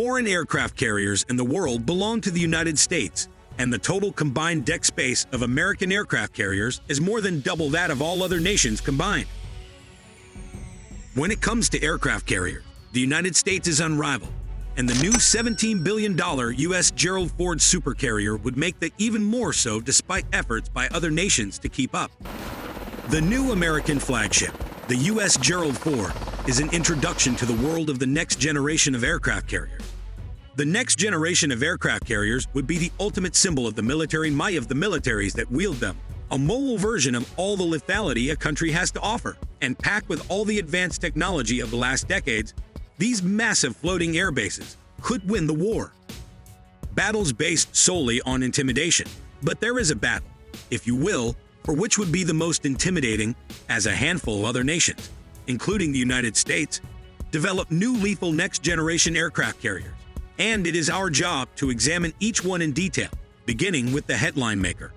foreign aircraft carriers in the world belong to the United States, and the total combined deck space of American aircraft carriers is more than double that of all other nations combined. When it comes to aircraft carriers, the United States is unrivaled, and the new $17 billion USS Gerald Ford supercarrier would make that even more so despite efforts by other nations to keep up. The new American flagship, the USS Gerald Ford, is an introduction to the world of the next generation of aircraft carriers. The next generation of aircraft carriers would be the ultimate symbol of the military might of the militaries that wield them, a mobile version of all the lethality a country has to offer, and packed with all the advanced technology of the last decades. These massive floating air bases could win the war. Battles based solely on intimidation, but there is a battle, if you will, for which would be the most intimidating, as a handful of other nations, including the United States, develop new lethal next-generation aircraft carriers. And it is our job to examine each one in detail, beginning with the headline maker.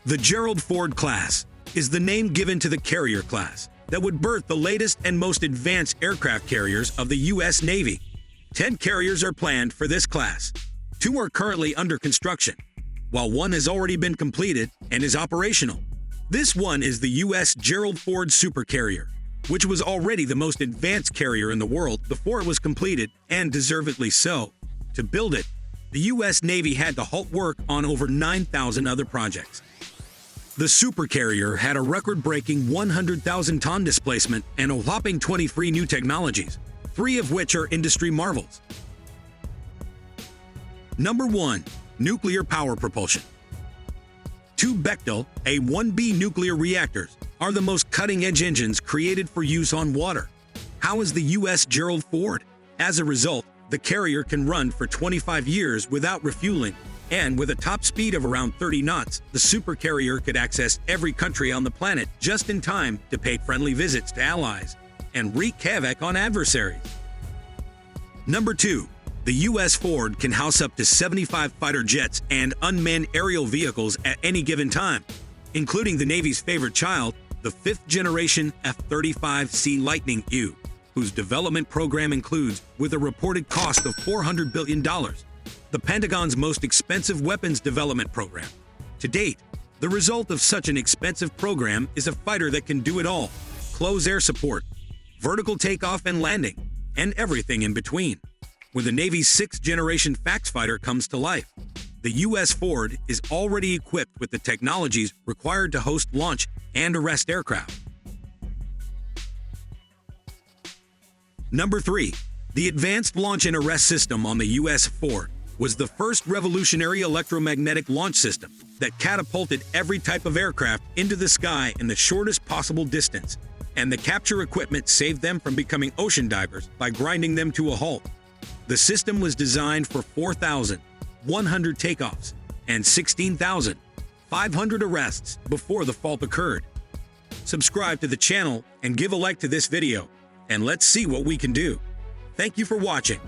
The Gerald Ford-class is the name given to the carrier class that would birth the latest and most advanced aircraft carriers of the U.S. Navy. 10 carriers are planned for this class. 2 are currently under construction, while 1 has already been completed and is operational. This one is the USS Gerald Ford supercarrier, which was already the most advanced carrier in the world before it was completed, and deservedly so. To build it, the U.S. Navy had to halt work on over 9,000 other projects. The supercarrier had a record-breaking 100,000-ton displacement and a whopping 23 new technologies, 3 of which are industry marvels. Number 1. Nuclear power propulsion. 2 Bechtel A-1B nuclear reactors are the most cutting-edge engines created for use on water. How is the USS Gerald Ford? As a result, the carrier can run for 25 years without refueling, and with a top speed of around 30 knots, the supercarrier could access every country on the planet just in time to pay friendly visits to allies and wreak havoc on adversaries. Number 2. The U.S. Ford can house up to 75 fighter jets and unmanned aerial vehicles at any given time, including the Navy's favorite child, the 5th-generation F-35C Lightning II, whose development program includes, with a reported cost of $400 billion, the Pentagon's most expensive weapons development program. To date, the result of such an expensive program is a fighter that can do it all: close air support, vertical takeoff and landing, and everything in between. When the Navy's 6th-generation Fax fighter comes to life, the U.S. Ford is already equipped with the technologies required to host launch and arrest aircraft. Number 3. The Advanced Launch and Arrest System on the U.S. Ford was the first revolutionary electromagnetic launch system that catapulted every type of aircraft into the sky in the shortest possible distance, and the capture equipment saved them from becoming ocean divers by grinding them to a halt. The system was designed for 4,100 takeoffs and 16,500 arrests before the fault occurred. Subscribe to the channel and give a like to this video, and let's see what we can do. Thank you for watching.